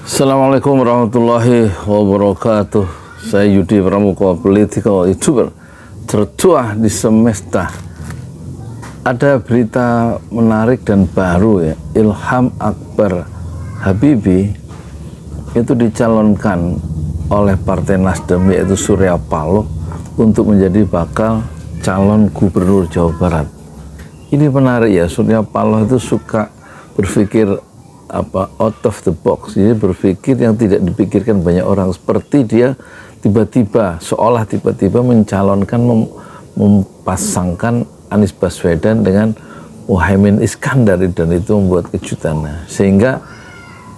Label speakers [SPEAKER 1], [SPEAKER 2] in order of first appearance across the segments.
[SPEAKER 1] Assalamualaikum warahmatullahi wabarakatuh. Saya Yudi Pramuka, political YouTuber tertua di semesta. Ada berita menarik dan baru ya. Ilham Akbar Habibie itu dicalonkan oleh Partai Nasdem, yaitu Surya Paloh, untuk menjadi bakal calon gubernur Jawa Barat. Ini menarik ya, Surya Paloh itu suka berpikir out of the box, jadi berpikir yang tidak dipikirkan banyak orang. Seperti dia seolah tiba-tiba mencalonkan, mempasangkan Anies Baswedan dengan Muhaimin Iskandar, dan itu membuat kejutan. Sehingga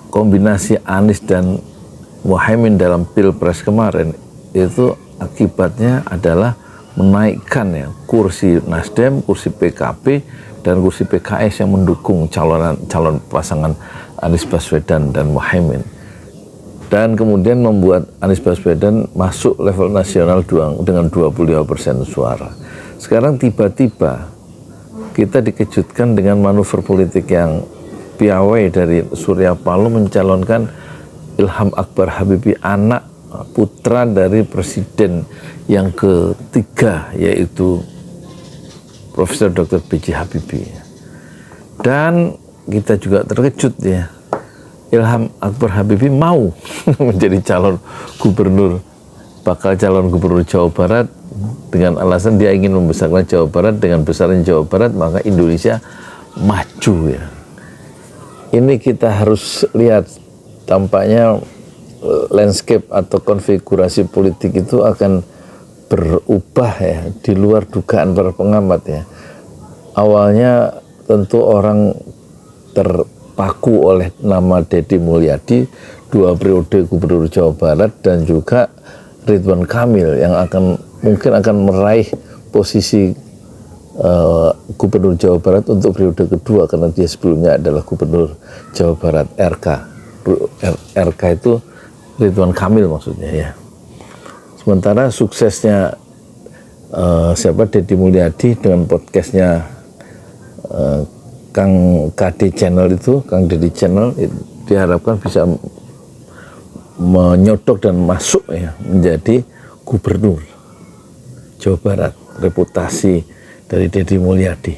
[SPEAKER 1] kombinasi Anies dan Muhaimin dalam Pilpres kemarin itu akibatnya adalah menaikkan ya kursi Nasdem, kursi PKB, dan kursi PKS yang mendukung calon pasangan Anies Baswedan dan Muhaimin, dan kemudian membuat Anies Baswedan masuk level nasional dengan 25% suara. Sekarang tiba-tiba kita dikejutkan dengan manuver politik yang piawai dari Surya Paloh mencalonkan Ilham Akbar Habibie, anak putra dari presiden yang ketiga, yaitu Profesor Dr. B.J. Habibie. Dan kita juga terkejut ya, Ilham Akbar Habibie mau menjadi bakal calon gubernur Jawa Barat, dengan alasan dia ingin membesarkan Jawa Barat. Dengan besarnya Jawa Barat, maka Indonesia maju ya. Ini kita harus lihat, tampaknya landscape atau konfigurasi politik itu akan berubah ya, di luar dugaan para pengamat ya. Awalnya tentu orang terpaku oleh nama Deddy Mulyadi, 2 periode gubernur Jawa Barat, dan juga Ridwan Kamil yang mungkin akan meraih posisi gubernur Jawa Barat untuk periode kedua, karena dia sebelumnya adalah gubernur Jawa Barat RK itu Ridwan Kamil maksudnya ya. Sementara suksesnya Deddy Mulyadi dengan podcastnya Kang KD Channel itu, Kang Deddy Channel, diharapkan bisa menyodok dan masuk ya menjadi gubernur Jawa Barat. Reputasi dari Deddy Mulyadi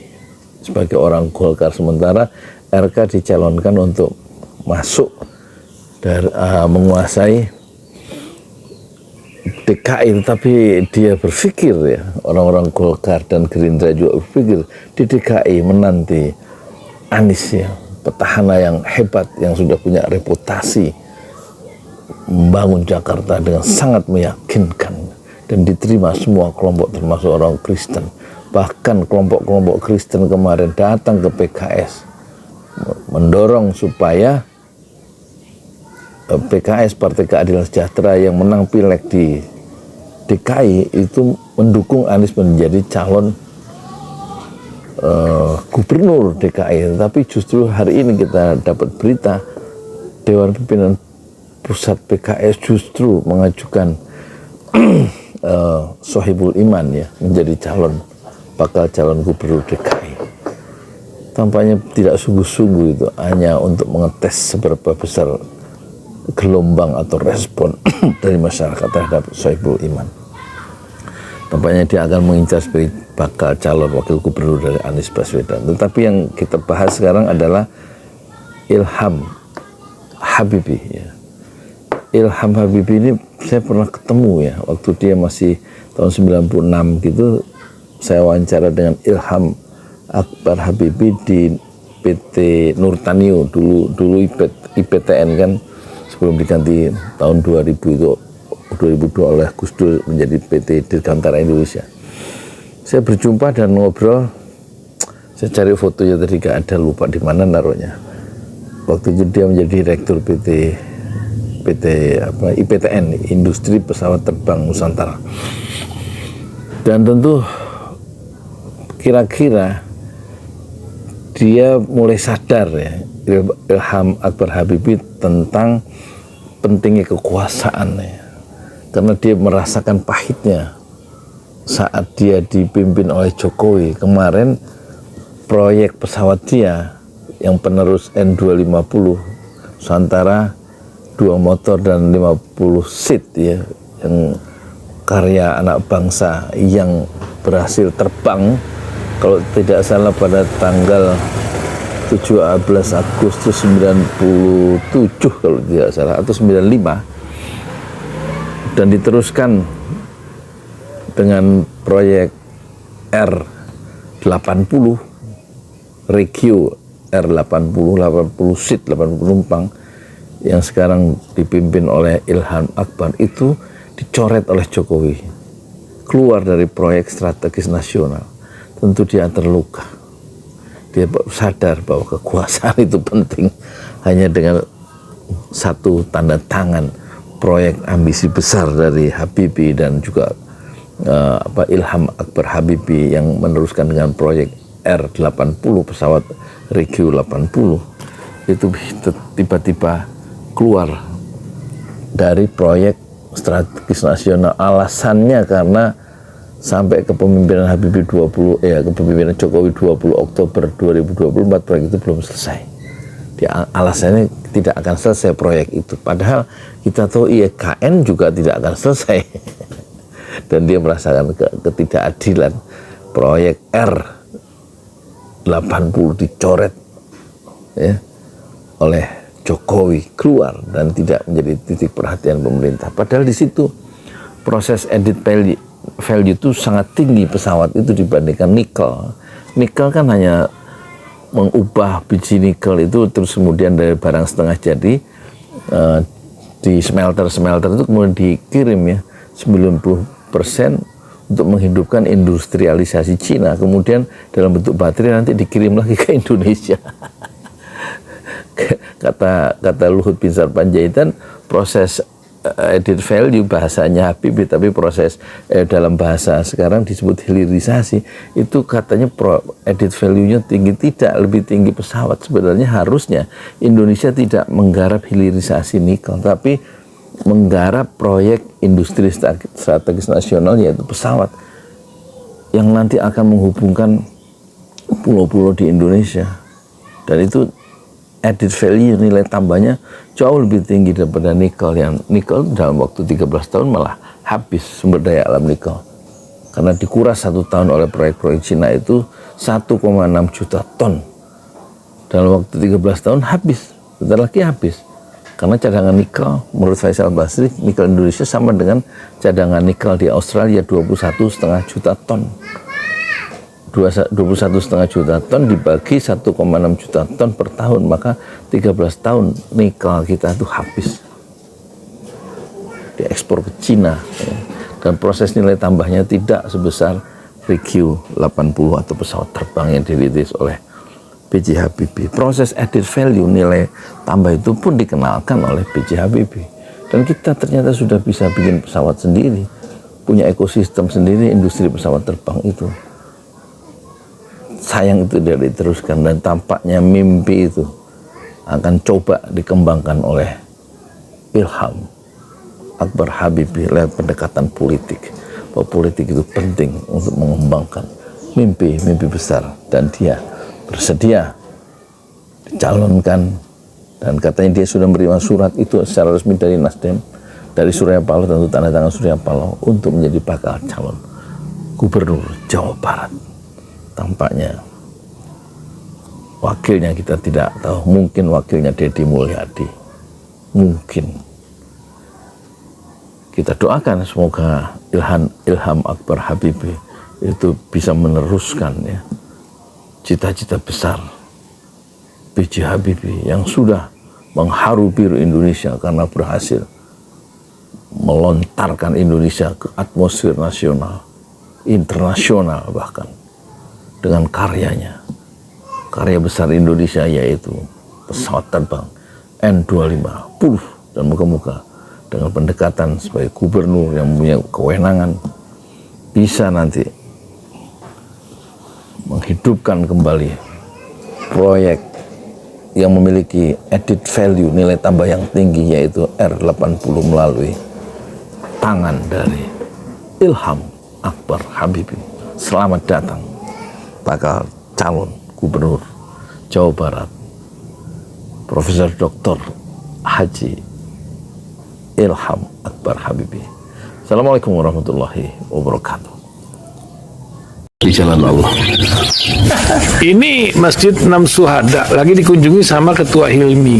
[SPEAKER 1] sebagai orang Golkar, sementara RK dicalonkan untuk masuk dari menguasai DKI, tapi dia berpikir ya, orang-orang Golkar dan Gerindra juga berpikir di DKI menanti Anies ya, petahana yang hebat yang sudah punya reputasi membangun Jakarta dengan sangat meyakinkan dan diterima semua kelompok, termasuk orang Kristen. Bahkan kelompok-kelompok Kristen kemarin datang ke PKS mendorong supaya PKS, Partai Keadilan Sejahtera, yang menang pileg di DKI itu mendukung Anies menjadi calon gubernur DKI. Tapi justru hari ini kita dapat berita Dewan Pimpinan Pusat PKS justru mengajukan Sohibul Iman ya menjadi bakal calon gubernur DKI. Tampaknya tidak sungguh-sungguh itu, hanya untuk mengetes seberapa besar gelombang atau respon dari masyarakat terhadap Sohibul Iman. Tampaknya dia akan mengincar sebagai bakal calon wakil gubernur dari Anies Baswedan. Tetapi yang kita bahas sekarang adalah Ilham Habibie ya. Ilham Habibie ini saya pernah ketemu ya, waktu dia masih tahun 96 gitu. Saya wawancara dengan Ilham Akbar Habibie di PT Nurtanio, dulu IPTN kan, sebelum diganti tahun 2002 oleh Gus Dur menjadi PT Dirgantara Indonesia. Saya berjumpa dan ngobrol. Saya cari fotonya tadi gak ada, lupa di mana naruhnya. Waktu itu dia menjadi direktur PT IPTN, Industri Pesawat Terbang Nusantara. Dan tentu kira-kira dia mulai sadar ya, Ilham Akbar Habibie, tentang pentingnya kekuasaan ya. Karena dia merasakan pahitnya saat dia dipimpin oleh Jokowi. Kemarin proyek pesawat dia yang penerus N250 Nusantara 2 motor dan 50 seat ya, yang karya anak bangsa yang berhasil terbang kalau tidak salah pada tanggal 17 Agustus 97 kalau tidak salah, atau 95, dan diteruskan dengan proyek R80 Regio R80 seat, 80 penumpang yang sekarang dipimpin oleh Ilham Akbar, itu dicoret oleh Jokowi, keluar dari proyek strategis nasional. Tentu dia terluka. Dia sadar bahwa kekuasaan itu penting. Hanya dengan satu tanda tangan proyek ambisi besar dari Habibie dan juga Ilham Akbar Habibie yang meneruskan dengan proyek R80 pesawat Regio 80, itu tiba-tiba keluar dari proyek strategis nasional. Alasannya karena sampai kepemimpinan Habibie kepemimpinan Jokowi 20 Oktober 2024 proyek itu belum selesai. Alasannya tidak akan selesai proyek itu, padahal kita tahu IKN juga tidak akan selesai. Dan dia merasakan ketidakadilan. Proyek R80 dicoret ya oleh Jokowi, keluar dan tidak menjadi titik perhatian pemerintah. Padahal di situ proses added value itu sangat tinggi pesawat itu dibandingkan nikel. Nikel kan hanya mengubah biji nikel itu terus kemudian dari barang setengah jadi di smelter itu kemudian dikirim ya 90% untuk menghidupkan industrialisasi Cina, kemudian dalam bentuk baterai nanti dikirim lagi ke Indonesia. Kata Luhut Binsar Panjaitan, proses added value bahasanya Habibie, tapi proses dalam bahasa sekarang disebut hilirisasi, itu katanya added value-nya tinggi. Tidak, lebih tinggi pesawat. Sebenarnya harusnya Indonesia tidak menggarap hilirisasi nikel, tapi menggarap proyek industri strategis nasional, yaitu pesawat yang nanti akan menghubungkan pulau-pulau di Indonesia. Dan itu added value, nilai tambahnya jauh lebih tinggi daripada nikel. Yang nikel dalam waktu 13 tahun malah habis sumber daya alam nikel, karena dikuras 1 tahun oleh proyek-proyek Cina itu 1,6 juta ton. Dalam waktu 13 tahun habis, bentar lagi habis. Karena cadangan nikel, menurut Faisal Basri, nikel Indonesia sama dengan cadangan nikel di Australia, 21,5 juta ton. 21,5 juta ton dibagi 1,6 juta ton per tahun, maka 13 tahun nikel kita itu habis diekspor ke Cina ya. Dan proses nilai tambahnya tidak sebesar Regio 80 atau pesawat terbang yang dirintis oleh B.J. Habibie. Proses added value, nilai tambah itu pun dikenalkan oleh B.J. Habibie. Dan kita ternyata sudah bisa bikin pesawat sendiri, punya ekosistem sendiri, industri pesawat terbang itu. Sayang itu tidak diteruskan, dan tampaknya mimpi itu akan coba dikembangkan oleh Ilham Akbar Habibie lewat pendekatan politik. Bahwa politik itu penting untuk mengembangkan mimpi besar, dan dia bersedia dicalonkan, dan katanya dia sudah menerima surat itu secara resmi dari Nasdem, dari Surya Paloh, tentu tanda tangan Surya Paloh, untuk menjadi bakal calon gubernur Jawa Barat. Tampaknya wakilnya kita tidak tahu, mungkin wakilnya Deddy Mulyadi, mungkin. Kita doakan semoga Ilham Akbar Habibie itu bisa meneruskan ya cita-cita besar B.J. Habibie yang sudah mengharu biru Indonesia karena berhasil melontarkan Indonesia ke atmosfer nasional, internasional, bahkan dengan karyanya, karya besar Indonesia, yaitu pesawat terbang N250. Dan moga-moga dengan pendekatan sebagai gubernur yang punya kewenangan bisa nanti menghidupkan kembali proyek yang memiliki added value, nilai tambah yang tinggi, yaitu R80 melalui tangan dari Ilham Akbar Habibie. Selamat datang bakal calon gubernur Jawa Barat, Profesor Dr. Haji Ilham Akbar Habibi. Assalamualaikum warahmatullahi wabarakatuh. Di jalan Allah.
[SPEAKER 2] Ini Masjid Enam Syuhada lagi dikunjungi sama Ketua Hilmi.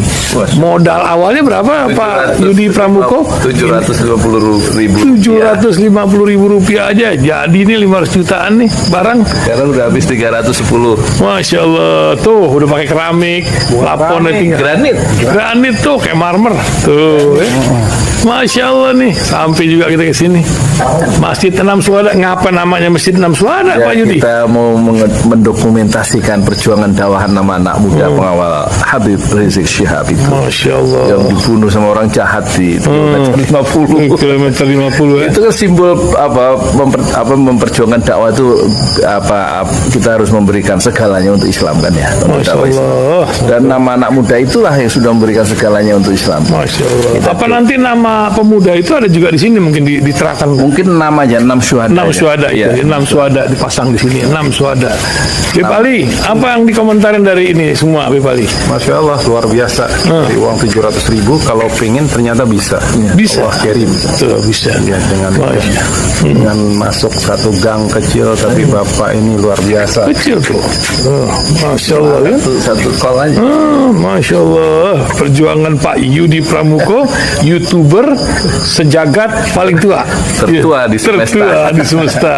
[SPEAKER 2] Modal awalnya berapa Pak Yudi Pramuko?
[SPEAKER 1] 750.000.
[SPEAKER 2] 750.000 rupiah aja. Jadi ini 500 jutaan nih barang.
[SPEAKER 1] Sekarang udah habis 310.
[SPEAKER 2] Masya Allah, tuh udah pakai keramik, plafonnya tinggal. Granit tuh kayak marmer. Tuh, Masya Allah nih, sampai juga kita ke sini. Masjid Enam Syuhada, ngapa namanya Masjid Enam Syuhada,
[SPEAKER 1] Ya,
[SPEAKER 2] Pak Yudi?
[SPEAKER 1] kita mau mendokumentasikan perjuangan dakwah nama anak muda pengawal Habib Rizik Syihab itu.
[SPEAKER 2] Masya Allah.
[SPEAKER 1] Yang dibunuh sama orang jahat di kilometer 50.
[SPEAKER 2] Kilometer 50 ya.
[SPEAKER 1] Itu kan simbol memperjuangkan dakwah itu kita harus memberikan segalanya untuk Islam kan ya.
[SPEAKER 2] Masya Allah.
[SPEAKER 1] Dan nama anak muda itulah yang sudah memberikan segalanya untuk Islam.
[SPEAKER 2] Masya Allah. Apa nanti nama pemuda itu ada juga di sini mungkin diterangkan?
[SPEAKER 1] Mungkin namanya 6 syuhada.
[SPEAKER 2] 6 syuhada
[SPEAKER 1] ya.
[SPEAKER 2] itu, 6 syuhada dipasang di sini, 6 syuhada. Bip Ali, apa yang dikomentarin dari ini semua, Bip Ali?
[SPEAKER 3] Masya Allah, luar biasa. Dari uang 700.000, kalau pengen ternyata bisa.
[SPEAKER 2] Bisa.
[SPEAKER 3] Allah kirim.
[SPEAKER 2] Tuh, bisa.
[SPEAKER 3] Ya, dengan masuk satu gang kecil, tapi Bapak ini luar biasa.
[SPEAKER 2] Kecil tuh. Masya Allah ya.
[SPEAKER 1] Satu call aja.
[SPEAKER 2] Masya Allah, perjuangan Pak Yudi Pramuko, YouTuber sejagat paling tua.
[SPEAKER 1] Tertua di semesta.
[SPEAKER 2] Tertua di semesta.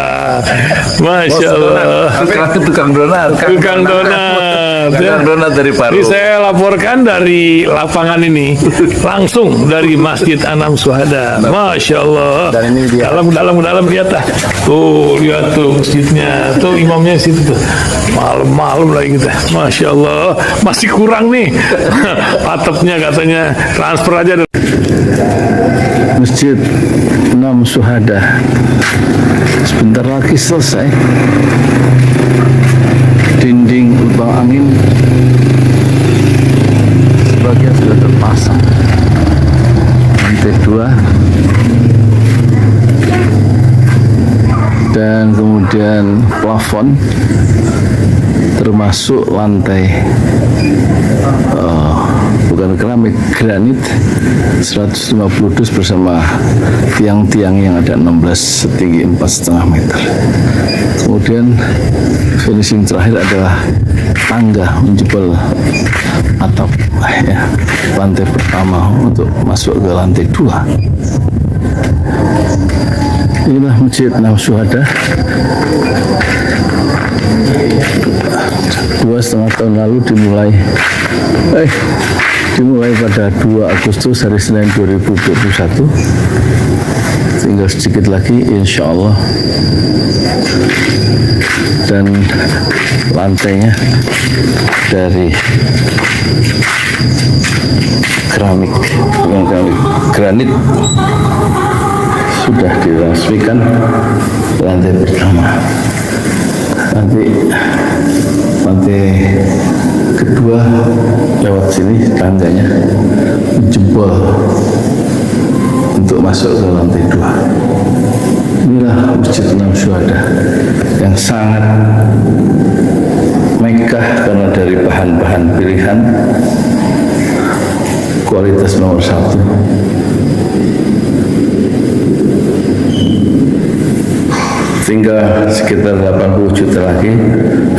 [SPEAKER 2] Masya Allah.
[SPEAKER 1] Tukang donat.
[SPEAKER 2] Tukang donat.
[SPEAKER 1] Tukang donat dari Paru.
[SPEAKER 2] Ini saya laporkan dari lapangan ini, langsung dari Masjid Enam Syuhada. Masya Allah.
[SPEAKER 3] Dan ini dia.
[SPEAKER 2] Dalam lihat dah. Tuh, lihat tuh masjidnya. Tuh imamnya situ tuh. Malam-malam lagi kita. Masya Allah. Masih kurang nih. Atapnya katanya transfer aja.
[SPEAKER 1] Masjid Enam Syuhada sebentar lagi selesai. Dinding lubang angin sebagian sudah terpasang. Lantai 2 dan kemudian plafon termasuk lantai bukan keramik, granit 150 dus bersama tiang-tiang yang ada 16 setinggi 4,5 meter. Kemudian finishing terakhir adalah tangga menjebol atap ya, lantai pertama untuk masuk ke lantai 2. Inilah Masjid Enam Syuhada. 2,5 tahun lalu dimulai pada 2 Agustus hari Senin 2021. Tinggal sedikit lagi insya Allah. Dan lantainya dari keramik, bukan keramik, granit sudah diresmikan lantai pertama. Nanti lantai kedua lewat sini tangganya jebol untuk masuk ke lantai 2. Inilah Masjid Enam Syuhada yang sangat megah karena dari bahan-bahan pilihan kualitas nomor 1. Tinggal sekitar 80 juta lagi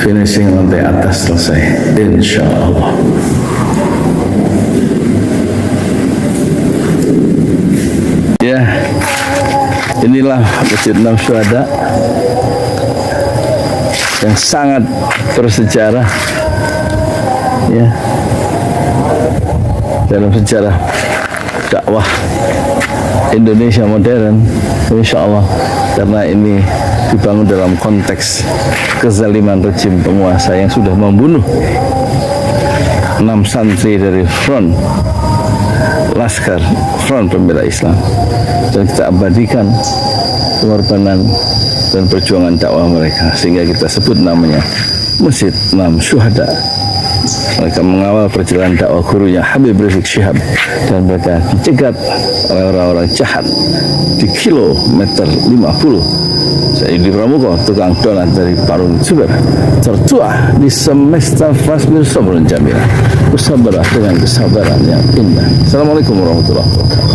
[SPEAKER 1] finishing lantai atas selesai insya Allah. Ya, inilah Masjid Enam Syuhada yang sangat bersejarah ya dalam sejarah dakwah Indonesia modern insya Allah, karena ini dibangun dalam konteks kezaliman rejim penguasa yang sudah membunuh 6 santri dari front pembela Islam, dan kita abadikan pengorbanan dan perjuangan dakwah mereka sehingga kita sebut namanya Masjid Enam Syuhada. Mereka mengawal perjalanan dakwah gurunya Habib Rizik Syihab dan mereka dicegat oleh orang-orang jahat di kilometer 50. Saya Yudi Pramuko, tukang donat dari Parung Suber, tertua di semesta fasbir sabrun jamila, bersabarlah dengan kesabaran yang indah. Assalamualaikum warahmatullahi wabarakatuh.